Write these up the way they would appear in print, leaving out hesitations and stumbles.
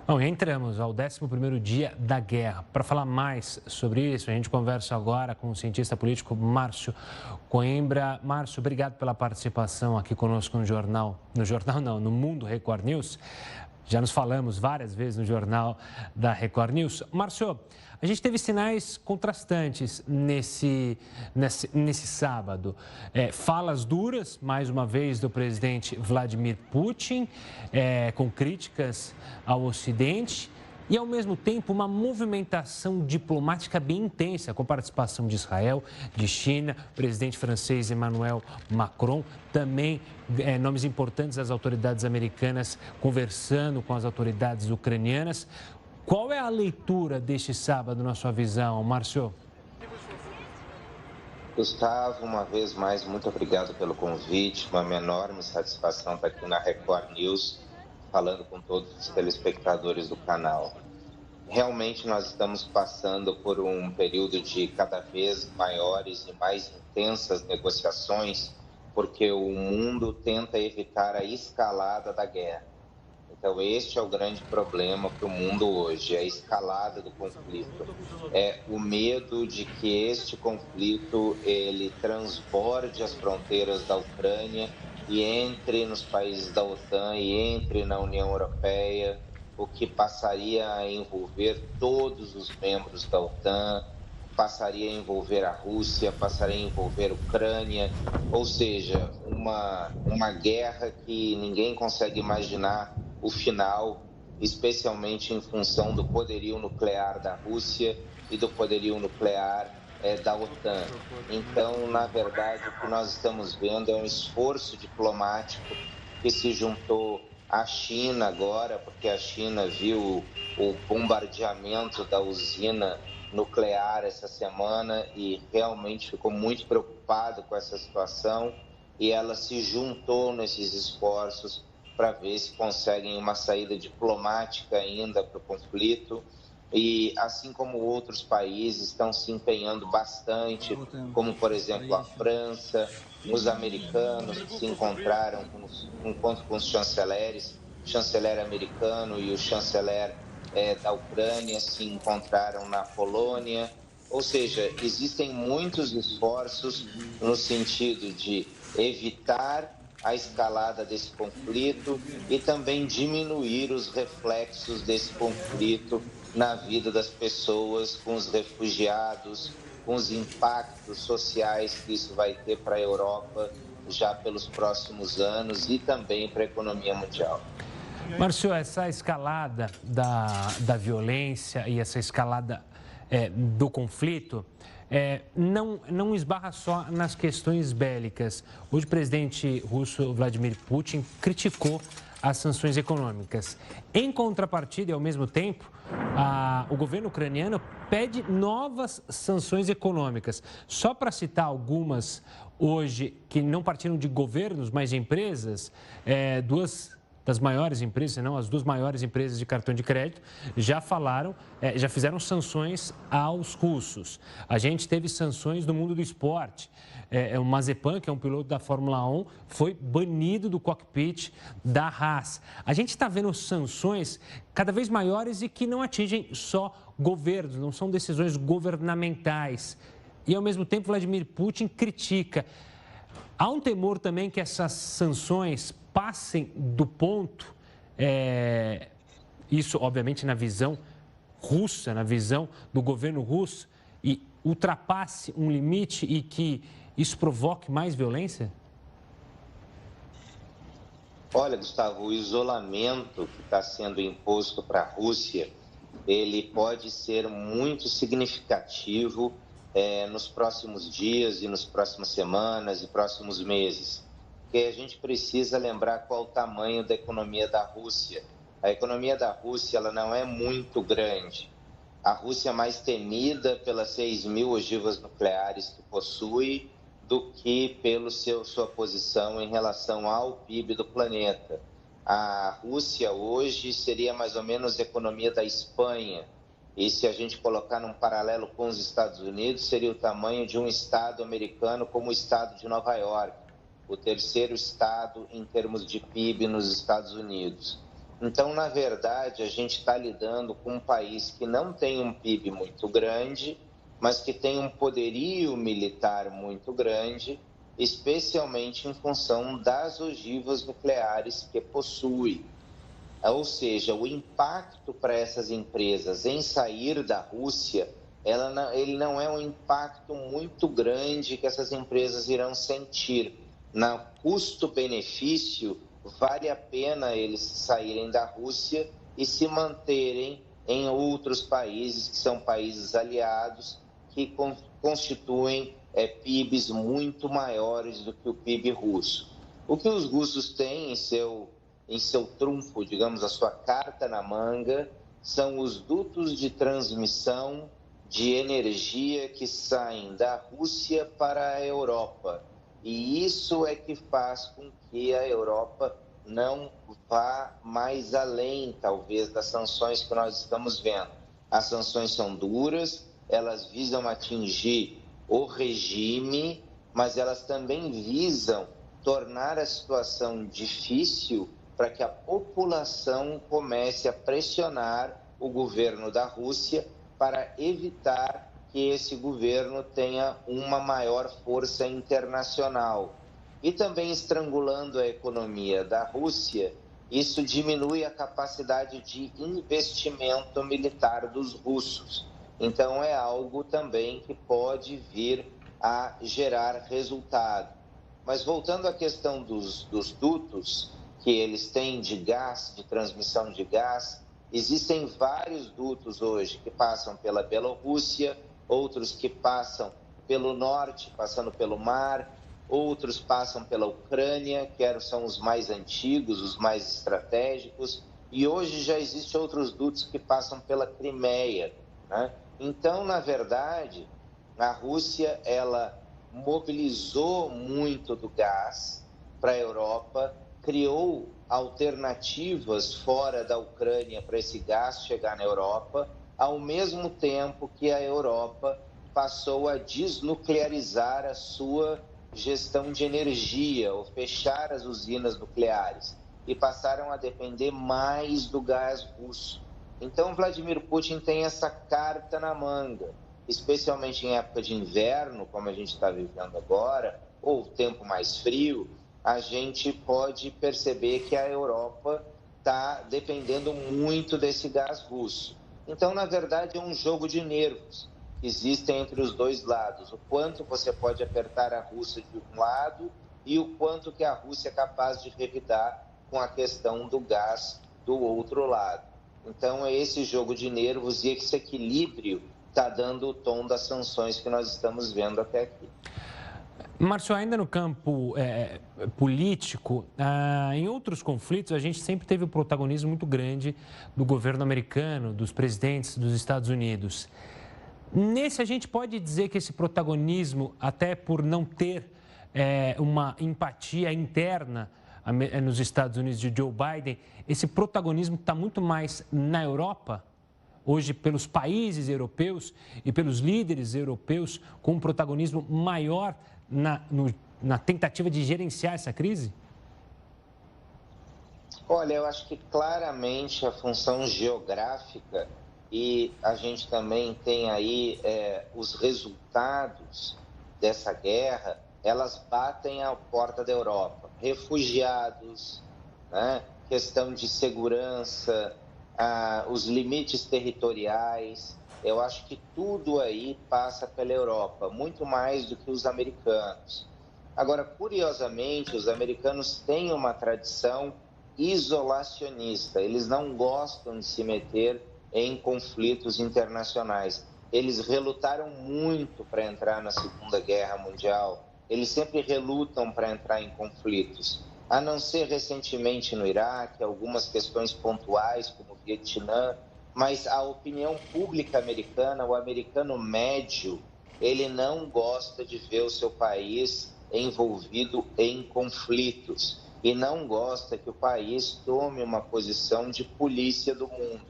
Bom, entramos ao 11º dia da guerra. Para falar mais sobre isso, a gente conversa agora com o cientista político Márcio Coimbra. Márcio, obrigado pela participação aqui conosco no Mundo Record News. Já nos falamos várias vezes no jornal da Record News. Márcio, a gente teve sinais contrastantes nesse sábado. Falas duras, mais uma vez, do presidente Vladimir Putin, com críticas ao Ocidente. E, ao mesmo tempo, uma movimentação diplomática bem intensa, com participação de Israel, de China, o presidente francês Emmanuel Macron, também nomes importantes das autoridades americanas conversando com as autoridades ucranianas. Qual é a leitura deste sábado, na sua visão, Márcio? Gustavo, uma vez mais, muito obrigado pelo convite. Uma enorme satisfação estar aqui na Record News, falando com todos os telespectadores do canal. Realmente nós estamos passando por um período de cada vez maiores e mais intensas negociações, porque o mundo tenta evitar a escalada da guerra. Então este é o grande problema para o mundo hoje, a escalada do conflito. É o medo de que este conflito ele transborde as fronteiras da Ucrânia e entre nos países da OTAN e entre na União Europeia, o que passaria a envolver todos os membros da OTAN, passaria a envolver a Rússia, passaria a envolver a Ucrânia, ou seja, uma guerra que ninguém consegue imaginar o final, especialmente em função do poderio nuclear da Rússia e do poderio nuclear da OTAN. Então, na verdade, o que nós estamos vendo é um esforço diplomático que se juntou à China agora, porque a China viu o bombardeamento da usina nuclear essa semana e realmente ficou muito preocupado com essa situação e ela se juntou nesses esforços para ver se conseguem uma saída diplomática ainda para o conflito. E assim como outros países estão se empenhando bastante, como por exemplo a França, os americanos que se encontraram com os chanceleres, o chanceler americano e o chanceler da Ucrânia se encontraram na Polônia. Ou seja, existem muitos esforços no sentido de evitar a escalada desse conflito e também diminuir os reflexos desse conflito na vida das pessoas, com os refugiados, com os impactos sociais que isso vai ter para a Europa já pelos próximos anos e também para a economia mundial. Márcio, essa escalada da violência e essa escalada do conflito não esbarra só nas questões bélicas. Hoje o presidente russo Vladimir Putin criticou as sanções econômicas. Em contrapartida e ao mesmo tempo, o governo ucraniano pede novas sanções econômicas. Só para citar algumas hoje que não partiram de governos, mas de empresas, duas das maiores empresas, se não as duas maiores empresas de cartão de crédito, já fizeram sanções aos russos. A gente teve sanções no mundo do esporte. O Mazepan, que é um piloto da Fórmula 1, foi banido do cockpit da Haas. A gente está vendo sanções cada vez maiores e que não atingem só governos, não são decisões governamentais. E, ao mesmo tempo, Vladimir Putin critica. Há um temor também que essas sanções passem do ponto, isso obviamente na visão russa, na visão do governo russo, e ultrapasse um limite e que isso provoque mais violência? Olha, Gustavo, o isolamento que está sendo imposto para a Rússia, ele pode ser muito significativo nos próximos dias e nas próximas semanas e próximos meses. Porque a gente precisa lembrar qual o tamanho da economia da Rússia. A economia da Rússia ela não é muito grande. A Rússia é mais temida pelas 6.000 ogivas nucleares que possui do que pela sua posição em relação ao PIB do planeta. A Rússia hoje seria mais ou menos a economia da Espanha. E se a gente colocar num paralelo com os Estados Unidos, seria o tamanho de um estado americano como o estado de Nova York, o terceiro estado em termos de PIB nos Estados Unidos. Então, na verdade, a gente está lidando com um país que não tem um PIB muito grande, mas que tem um poderio militar muito grande, especialmente em função das ogivas nucleares que possui. Ou seja, o impacto para essas empresas em sair da Rússia, ele não é um impacto muito grande que essas empresas irão sentir. No custo-benefício, vale a pena eles saírem da Rússia e se manterem em outros países que são países aliados, que constituem PIBs muito maiores do que o PIB russo. O que os russos têm em seu trunfo, digamos, a sua carta na manga, são os dutos de transmissão de energia que saem da Rússia para a Europa. E isso é que faz com que a Europa não vá mais além, talvez, das sanções que nós estamos vendo. As sanções são duras, elas visam atingir o regime, mas elas também visam tornar a situação difícil para que a população comece a pressionar o governo da Rússia para evitar que esse governo tenha uma maior força internacional. E também estrangulando a economia da Rússia, isso diminui a capacidade de investimento militar dos russos. Então, é algo também que pode vir a gerar resultado. Mas voltando à questão dos dutos que eles têm de gás, de transmissão de gás, existem vários dutos hoje que passam pela Bielorrússia, outros que passam pelo norte, passando pelo mar, outros passam pela Ucrânia, que são os mais antigos, os mais estratégicos, e hoje já existem outros dutos que passam pela Crimeia, né? Então, na verdade, a Rússia, ela mobilizou muito do gás para a Europa, criou alternativas fora da Ucrânia para esse gás chegar na Europa, ao mesmo tempo que a Europa passou a desnuclearizar a sua gestão de energia, ou fechar as usinas nucleares, e passaram a depender mais do gás russo. Então, Vladimir Putin tem essa carta na manga, especialmente em época de inverno, como a gente está vivendo agora, ou tempo mais frio, a gente pode perceber que a Europa está dependendo muito desse gás russo. Então, na verdade, é um jogo de nervos que existem entre os dois lados. O quanto você pode apertar a Rússia de um lado e o quanto que a Rússia é capaz de revidar com a questão do gás do outro lado. Então, é esse jogo de nervos e esse equilíbrio está dando o tom das sanções que nós estamos vendo até aqui. Márcio, ainda no campo político, em outros conflitos, a gente sempre teve um protagonismo muito grande do governo americano, dos presidentes dos Estados Unidos. Nesse, a gente pode dizer que esse protagonismo, até por não ter uma empatia interna nos Estados Unidos de Joe Biden, esse protagonismo está muito mais na Europa, hoje pelos países europeus e pelos líderes europeus, com um protagonismo maior na tentativa de gerenciar essa crise? Olha, eu acho que claramente a função geográfica, e a gente também tem aí os resultados dessa guerra, elas batem à porta da Europa. Refugiados, né? Questão de segurança, os limites territoriais, eu acho que tudo aí passa pela Europa, muito mais do que os americanos. Agora, curiosamente, os americanos têm uma tradição isolacionista, eles não gostam de se meter em conflitos internacionais. Eles relutaram muito para entrar na Segunda Guerra Mundial, eles sempre relutam para entrar em conflitos, a não ser recentemente no Iraque, algumas questões pontuais, como o Vietnã, mas a opinião pública americana, o americano médio, ele não gosta de ver o seu país envolvido em conflitos e não gosta que o país tome uma posição de polícia do mundo.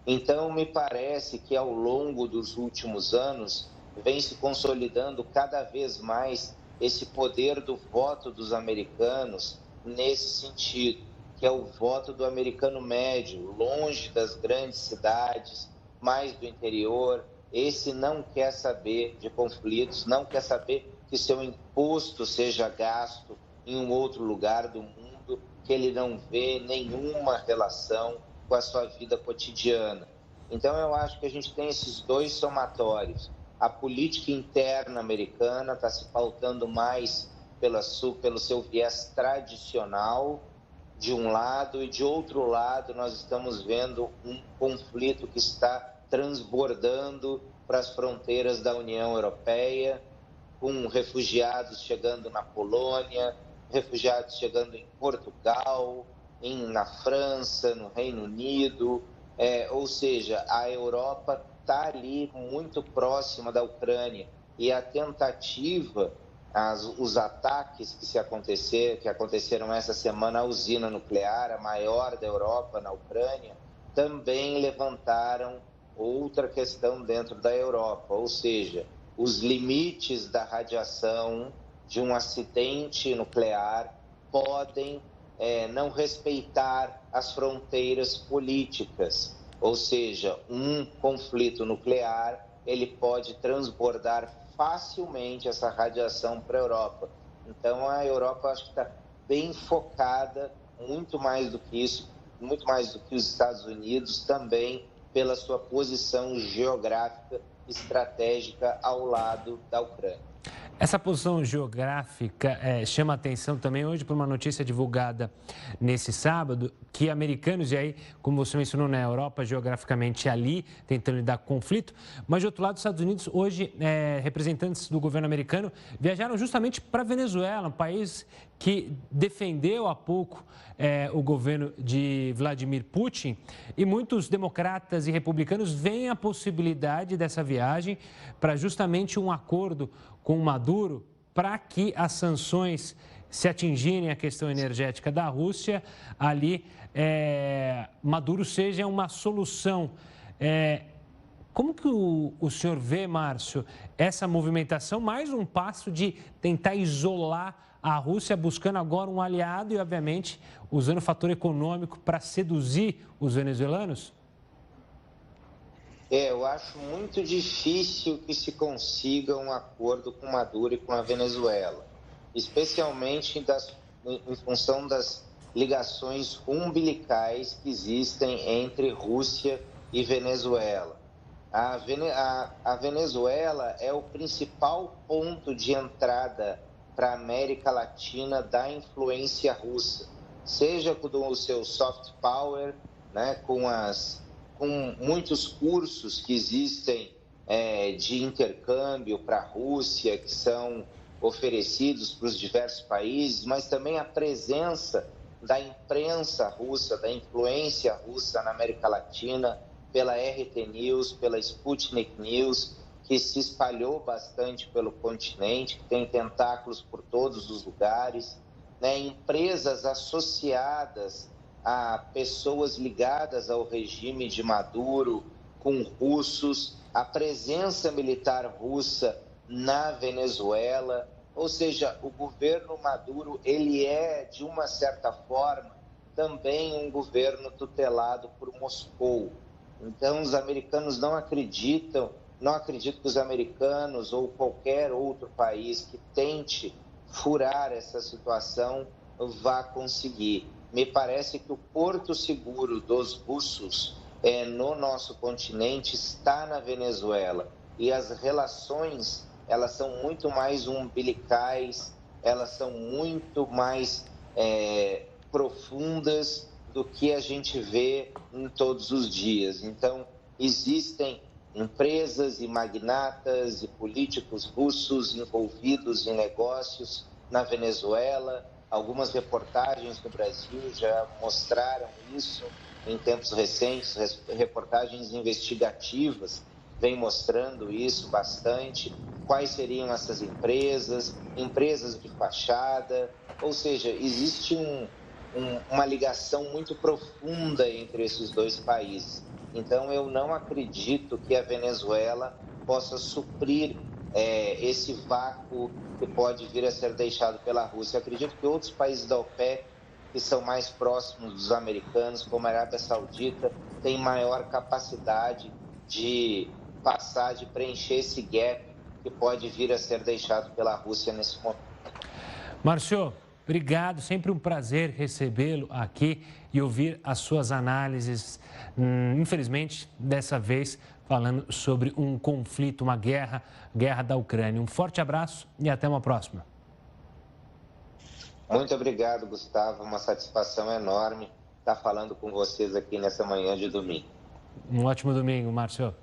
Então, me parece que ao longo dos últimos anos vem se consolidando cada vez mais esse poder do voto dos americanos nesse sentido, que é o voto do americano médio, longe das grandes cidades, mais do interior. Esse não quer saber de conflitos, não quer saber que seu imposto seja gasto em um outro lugar do mundo, que ele não vê nenhuma relação com a sua vida cotidiana. Então, eu acho que a gente tem esses dois somatórios. A política interna americana está se pautando mais pelo seu viés tradicional, de um lado, e de outro lado nós estamos vendo um conflito que está transbordando para as fronteiras da União Europeia, com refugiados chegando na Polônia, refugiados chegando em Portugal, na França, no Reino Unido, ou seja, a Europa está ali muito próxima da Ucrânia, e a tentativa, os ataques que aconteceram essa semana à usina nuclear, a maior da Europa, na Ucrânia, também levantaram outra questão dentro da Europa, ou seja, os limites da radiação de um acidente nuclear podem não respeitar as fronteiras políticas, ou seja, um conflito nuclear ele pode transbordar facilmente essa radiação para a Europa. Então, a Europa acho que está bem focada, muito mais do que isso, muito mais do que os Estados Unidos, também pela sua posição geográfica estratégica ao lado da Ucrânia. Essa posição geográfica chama atenção também hoje por uma notícia divulgada nesse sábado, que americanos, e aí, como você mencionou, na Europa, geograficamente ali, tentando lidar com o conflito, mas de outro lado, os Estados Unidos, hoje, representantes do governo americano viajaram justamente para a Venezuela, um país que defendeu há pouco o governo de Vladimir Putin, e muitos democratas e republicanos veem a possibilidade dessa viagem para justamente um acordo com Maduro para que as sanções, se atingirem a questão energética da Rússia, ali Maduro seja uma solução. Como que o senhor vê, Márcio, essa movimentação, mais um passo de tentar isolar a Rússia, buscando agora um aliado e, obviamente, usando o fator econômico para seduzir os venezuelanos? Eu acho muito difícil que se consiga um acordo com Maduro e com a Venezuela, especialmente em função das ligações umbilicais que existem entre Rússia e Venezuela. A Venezuela é o principal ponto de entrada para a América Latina da influência russa, seja com o seu soft power, né, com muitos cursos que existem de intercâmbio para a Rússia, que são oferecidos para os diversos países, mas também a presença da imprensa russa, da influência russa na América Latina, pela RT News, pela Sputnik News, que se espalhou bastante pelo continente, que tem tentáculos por todos os lugares, né? Empresas associadas a pessoas ligadas ao regime de Maduro, com russos, a presença militar russa na Venezuela, ou seja, o governo Maduro, ele é, de uma certa forma, também um governo tutelado por Moscou. Então, os americanos não acreditam que os americanos ou qualquer outro país que tente furar essa situação vá conseguir. Me parece que o porto seguro dos russos no nosso continente está na Venezuela, e as relações elas são muito mais umbilicais, elas são muito mais profundas do que a gente vê em todos os dias. Então, existem empresas e magnatas e políticos russos envolvidos em negócios na Venezuela. Algumas reportagens no Brasil já mostraram isso em tempos recentes, reportagens investigativas vêm mostrando isso bastante. Quais seriam essas empresas de fachada, ou seja, existe uma ligação muito profunda entre esses dois países. Então, eu não acredito que a Venezuela possa suprir esse vácuo que pode vir a ser deixado pela Rússia. Eu acredito que outros países da OPEP que são mais próximos dos americanos, como a Arábia Saudita, tem maior capacidade de passar, de preencher esse gap que pode vir a ser deixado pela Rússia nesse momento. Márcio, obrigado. Sempre um prazer recebê-lo aqui e ouvir as suas análises. Infelizmente, dessa vez, falando sobre um conflito, uma guerra da Ucrânia. Um forte abraço e até uma próxima. Muito obrigado, Gustavo. Uma satisfação enorme estar falando com vocês aqui nessa manhã de domingo. Um ótimo domingo, Márcio.